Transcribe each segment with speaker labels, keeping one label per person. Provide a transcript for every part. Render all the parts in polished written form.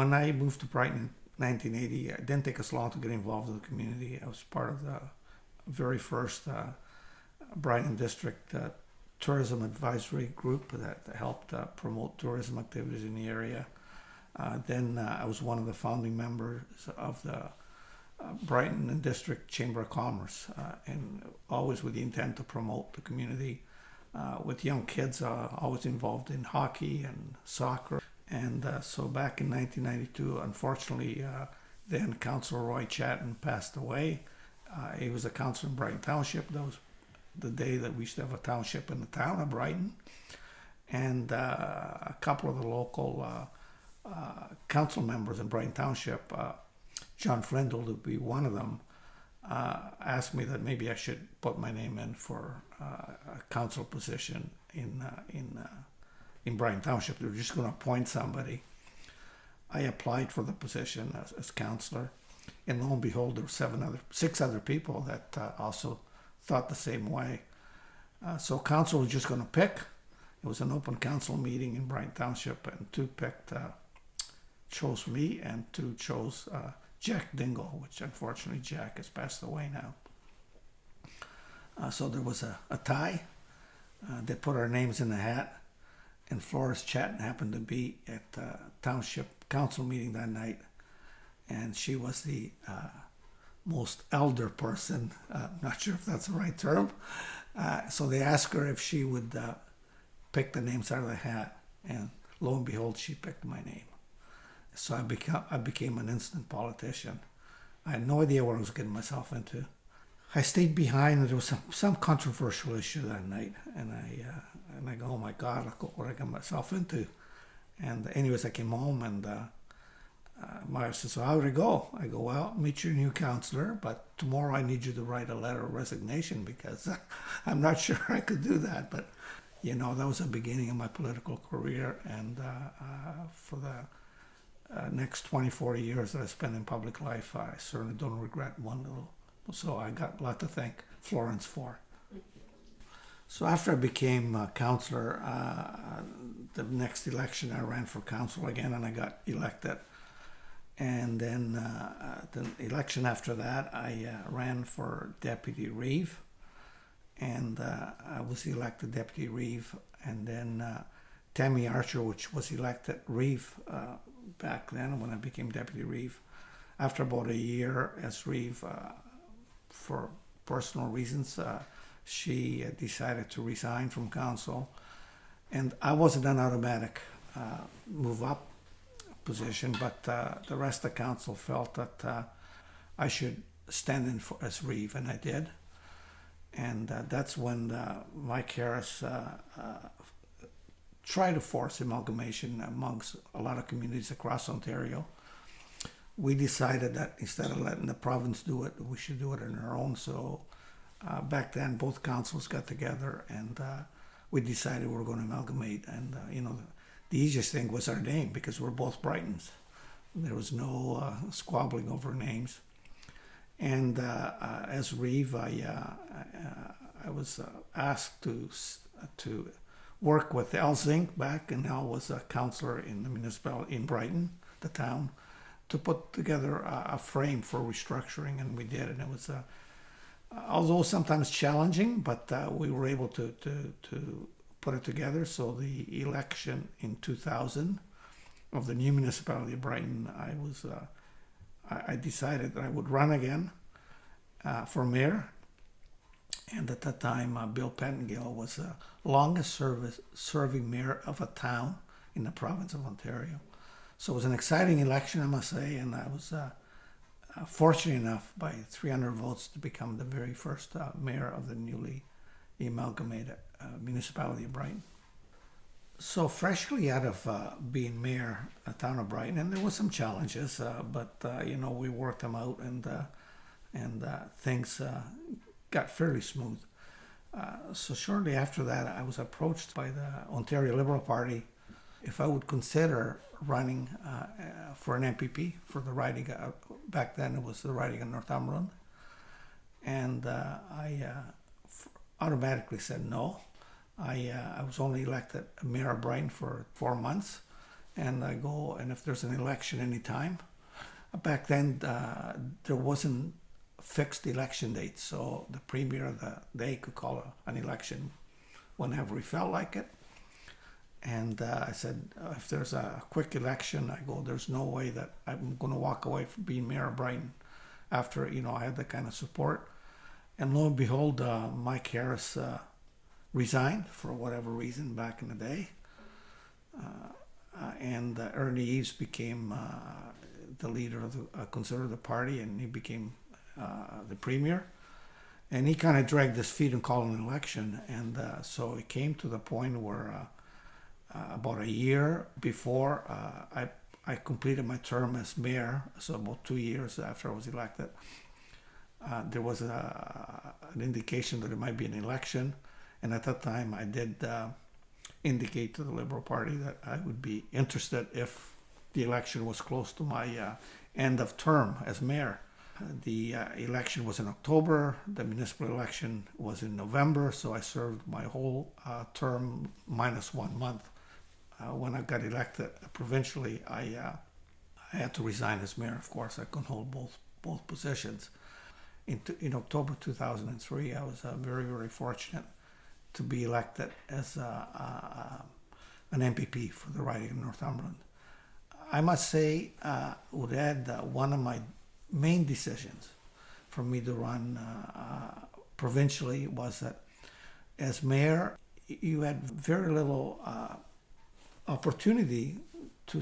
Speaker 1: when I moved to Brighton in 1980, it didn't take us long to get involved in the community. I was part of the very first Brighton District Tourism Advisory Group that helped promote tourism activities in the area. Then I was one of the founding members of the Brighton District Chamber of Commerce, and always with the intent to promote the community with young kids, always involved in hockey and soccer. And so back in 1992, unfortunately, then Councillor Roy Chatton passed away. He was a councillor in Brighton Township. That was the day that we used to have a township in the town of Brighton. And a couple of the local council members in Brighton Township, John Flindle to be one of them, asked me that maybe I should put my name in for a council position in Brighton Township. They were just going to appoint somebody. I applied for the position as councillor, and lo and behold, there were six other people that also thought the same way. So council was just going to pick. It was an open council meeting in Brighton Township, and two chose me, and two chose Jack Dingle, which unfortunately Jack has passed away now. So there was a tie. They put our names in the hat, and Florence Chatton happened to be at the township council meeting that night, and she was the most elder person. Not sure if that's the right term. So they asked her if she would pick the names out of the hat, and lo and behold, she picked my name. So I became an instant politician. I had no idea what I was getting myself into. I stayed behind, and there was some controversial issue that night, and I go, oh my God, look what I got myself into. And anyways, I came home, and my wife says, so how did it go? I go, well, meet your new councillor, but tomorrow I need you to write a letter of resignation because I'm not sure I could do that. But, you know, that was the beginning of my political career, and for the next 20, 40 years that I spent in public life, I certainly don't regret one little. So I got a lot to thank Florence for. So after I became a councillor, the next election I ran for council again, and I got elected. And then the election after that, I ran for Deputy Reeve, and I was elected Deputy Reeve. And then Tammy Archer, which was elected Reeve back then when I became Deputy Reeve. After about a year as Reeve, for personal reasons, she decided to resign from council, and I wasn't an automatic move up position, but the rest of the council felt that I should stand in as Reeve, and I did. And that's when Mike Harris tried to force amalgamation amongst a lot of communities across Ontario. We decided that instead of letting the province do it, we should do it on our own. So back then, both councils got together, and we decided we were going to amalgamate. And the easiest thing was our name, because we're both Brightons. There was no squabbling over names. And as Reeve, I was asked to work with Al Zink back, and Al was a councillor in the municipality in Brighton, the town, to put together a frame for restructuring, and we did. And it was, although sometimes challenging, but we were able to put it together. So the election in 2000 of the new municipality of Brighton, I decided that I would run again for mayor. And at that time, Bill Pettengill was the longest serving mayor of a town in the province of Ontario. So it was an exciting election, I must say, and I was fortunate enough by 300 votes to become the very first mayor of the newly amalgamated municipality of Brighton. So freshly out of being mayor of the town of Brighton, and there was some challenges, but we worked them out, and things got fairly smooth. So shortly after that, I was approached by the Ontario Liberal Party if I would consider running for an MPP for the riding. Back then, it was the riding of Northumberland, and I automatically said no. I was only elected mayor of Brighton for 4 months, And I go, and if there's an election anytime, back then there wasn't fixed election dates, so the premier, they could call an election whenever he felt like it. And I said, if there's a quick election, I go, there's no way that I'm going to walk away from being mayor of Brighton after, I had that kind of support. And lo and behold, Mike Harris resigned for whatever reason back in the day. And Ernie Eves became the leader of the Conservative Party, and he became the premier. And he kind of dragged his feet and called an election. And so it came to the point where about a year before I completed my term as mayor, so about 2 years after I was elected, there was an indication that there might be an election. And at that time, I did indicate to the Liberal Party that I would be interested if the election was close to my end of term as mayor. The election was in October, the municipal election was in November, so I served my whole term minus 1 month. When I got elected provincially, I had to resign as mayor, of course. I couldn't hold both positions. In October 2003, I was very, very fortunate to be elected as an MPP for the riding of Northumberland. I must say, one of my main decisions for me to run provincially was that as mayor, you had very little opportunity to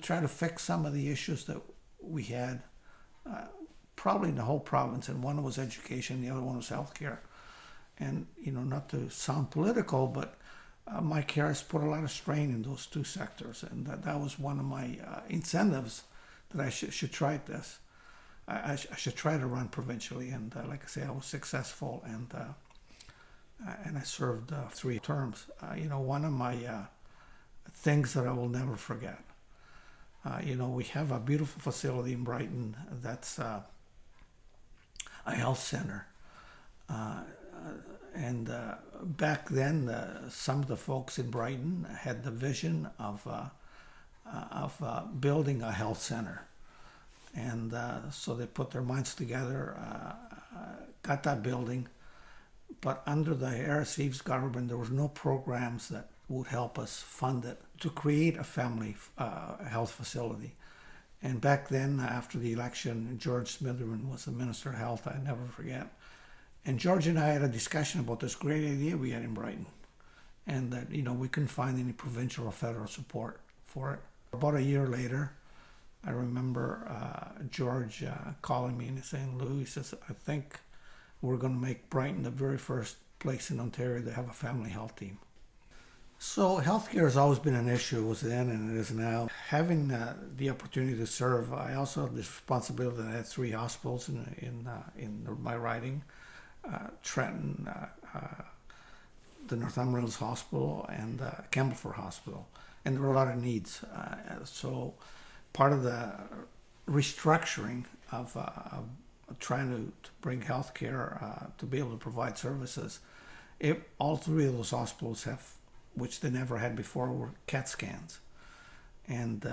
Speaker 1: try to fix some of the issues that we had probably in the whole province, and one was education, the other one was healthcare. And, not to sound political, but Mike Harris put a lot of strain in those two sectors, and that was one of my incentives that I should try this. I should try to run provincially, and like I say, I was successful, and I served 3 terms. One of my things that I will never forget. We have a beautiful facility in Brighton that's a health center. And back then, some of the folks in Brighton had the vision of building a health center. And so they put their minds together, got that building. But under the Harris Eves government, there was no programs that would help us fund it to create a family health facility. And back then, after the election, George Smitherman was the Minister of Health, I never forget. And George and I had a discussion about this great idea we had in Brighton, and that, we couldn't find any provincial or federal support for it. About a year later, I remember George calling me and saying, Lou, he says, I think we're going to make Brighton the very first place in Ontario to have a family health team. So healthcare has always been an issue, was then and it is now. Having the opportunity to serve, I also have this responsibility that I had 3 hospitals in my riding. Trenton, the Northumberland's Hospital, and Campbellford Hospital. And there were a lot of needs. So part of the restructuring of trying to bring healthcare to be able to provide services, all 3 of those hospitals have, which they never had before, were CAT scans. And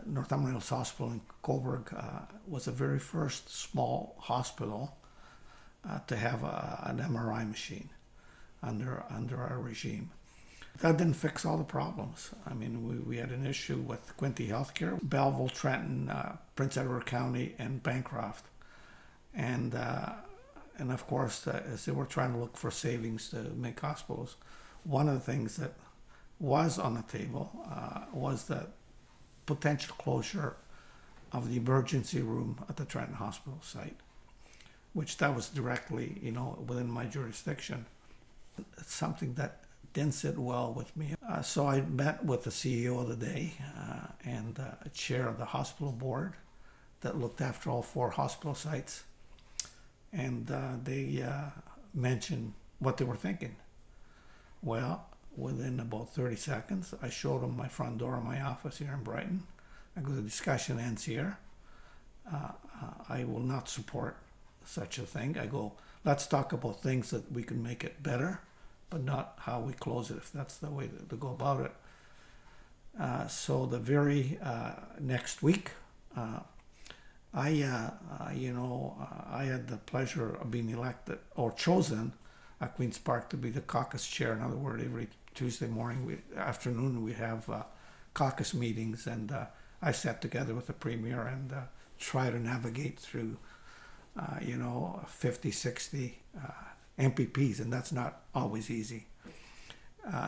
Speaker 1: Northumberland's Hospital in Coburg was the very first small hospital to have an MRI machine under our regime. That didn't fix all the problems. I mean, we had an issue with Quinte Healthcare, Belleville, Trenton, Prince Edward County, and Bancroft. And of course, as they were trying to look for savings to make hospitals, one of the things that was on the table was the potential closure of the emergency room at the Trenton Hospital site, which that was directly, within my jurisdiction. It's something that didn't sit well with me. So I met with the CEO of the day and chair of the hospital board that looked after all 4 hospital sites. And they mentioned what they were thinking. Well, within about 30 seconds, I showed them my front door of my office here in Brighton. I go, the discussion ends here. I will not support such a thing. I go, let's talk about things that we can make it better, but not how we close it, if that's the way to go about it. So the very next week, I had the pleasure of being elected or chosen at Queen's Park to be the caucus chair. In other words, every Tuesday afternoon we have caucus meetings, and I sat together with the premier and try to navigate through 50, 60 MPPs, and that's not always easy.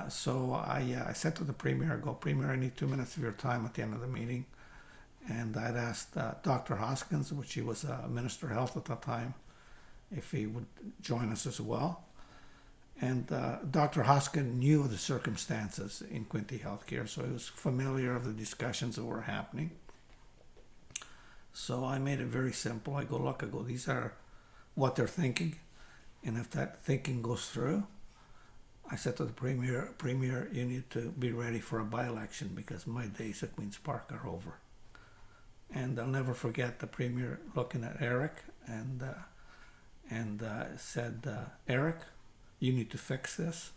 Speaker 1: So I said to the premier, I go, Premier, I need 2 minutes of your time at the end of the meeting. And I'd asked Dr. Hoskins, which he was Minister of Health at that time, if he would join us as well. And Dr. Hoskins knew the circumstances in Quinte Healthcare, so he was familiar of the discussions that were happening. So I made it very simple. I go, these are what they're thinking. And if that thinking goes through, I said to the Premier, you need to be ready for a by-election because my days at Queen's Park are over. And I'll never forget the Premier looking at Eric and said, Eric, you need to fix this,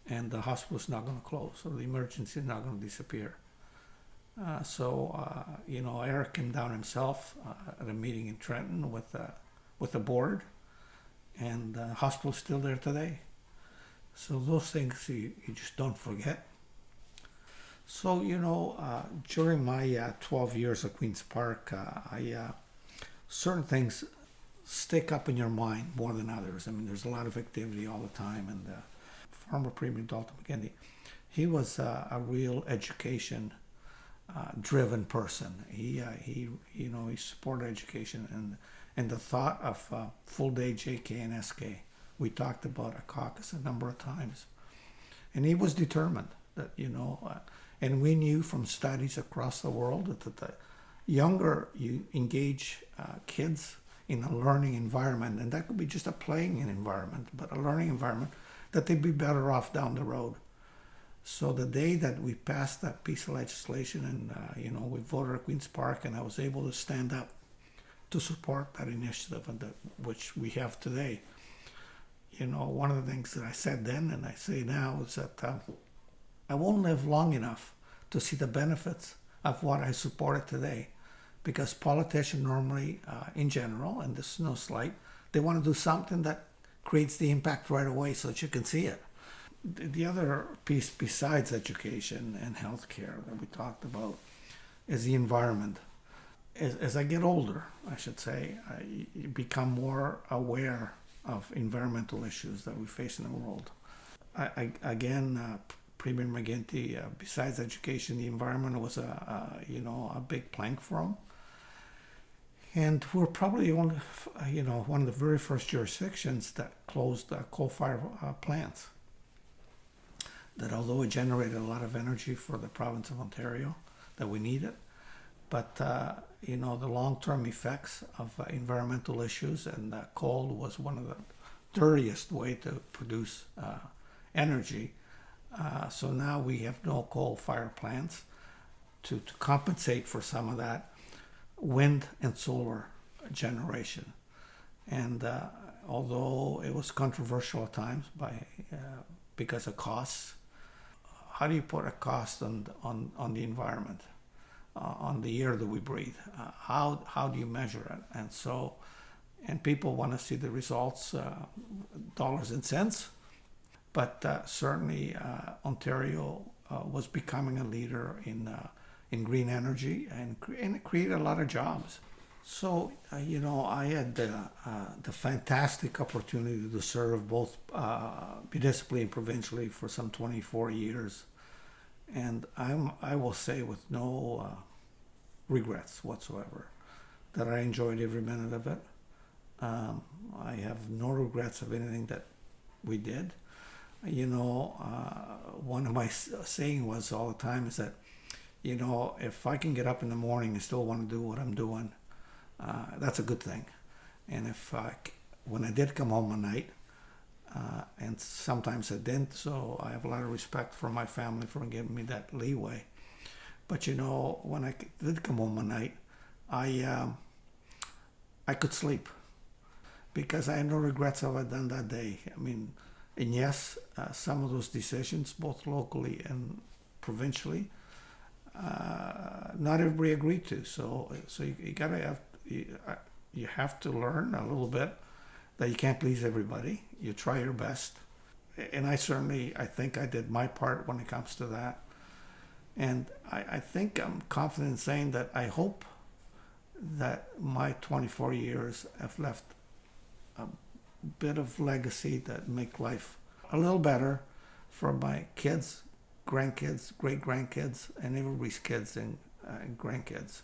Speaker 1: and the hospital's not going to close, or the emergency is not going to disappear. Eric came down himself at a meeting in Trenton with the board, and the hospital's still there today. So those things you just don't forget. So, during my 12 years at Queen's Park, certain things stick up in your mind more than others. I mean, there's a lot of activity all the time. And former Premier Dalton McGuinty, he was a real education-driven person. He supported education and the thought of full-day JK and SK. We talked about a caucus a number of times. And he was determined that, and we knew from studies across the world that the younger you engage kids in a learning environment, and that could be just a playing environment, but a learning environment, that they'd be better off down the road. So the day that we passed that piece of legislation and, we voted at Queen's Park, and I was able to stand up to support that initiative, and which we have today. One of the things that I said then and I say now is that I won't live long enough to see the benefits of what I supported today, because politicians normally, in general, and this is no slight, they want to do something that creates the impact right away so that you can see it. The other piece besides education and healthcare that we talked about is the environment. As I get older, I should say, I become more aware of environmental issues that we face in the world. Premier McGuinty, besides education, the environment was a big plank for him. And we're probably one of the very first jurisdictions that closed coal-fired plants. That although it generated a lot of energy for the province of Ontario that we needed, but the long-term effects of environmental issues, and coal was one of the dirtiest way to produce energy. So now we have no coal-fired plants to compensate for some of that wind and solar generation. And although it was controversial at times because of costs, how do you put a cost on the environment, on the air that we breathe? How do you measure it? And people want to see the results, dollars and cents. But certainly Ontario was becoming a leader in green energy, and it created a lot of jobs. So, I had the fantastic opportunity to serve both municipally and provincially for some 24 years. And I will say with no regrets whatsoever that I enjoyed every minute of it. I have no regrets of anything that we did. One of my saying was all the time is that, if I can get up in the morning and still want to do what I'm doing, that's a good thing. And when I did come home at night, and sometimes I didn't, so I have a lot of respect for my family for giving me that leeway. But when I did come home at night, I could sleep because I had no regrets of what I'd done that day. I mean, and yes, some of those decisions, both locally and provincially, not everybody agreed to. So you have to learn a little bit that you can't please everybody. You try your best, and I think I did my part when it comes to that. And I think I'm confident in saying that I hope that my 24 years have left a bit of legacy that make life a little better for my kids, grandkids, great-grandkids, and everybody's kids and grandkids.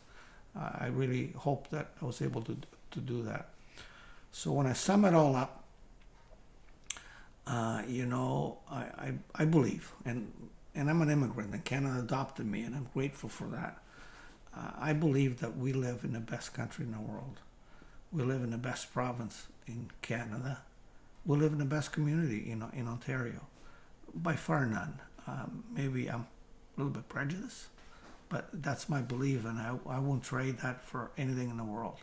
Speaker 1: I really hope that I was able to do that. So when I sum it all up, I believe, and I'm an immigrant, and Canada adopted me, and I'm grateful for that. I believe that we live in the best country in the world. We live in the best province in Canada. We live in the best community in Ontario. By far none. Maybe I'm a little bit prejudiced, but that's my belief, and I won't trade that for anything in the world.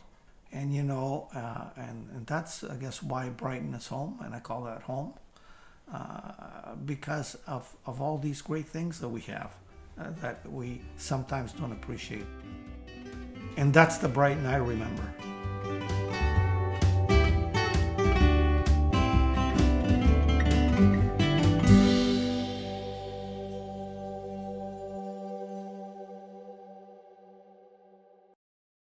Speaker 1: And and that's, I guess, why Brighton is home, and I call that home, because of all these great things that we have that we sometimes don't appreciate. And that's the Brighton I remember.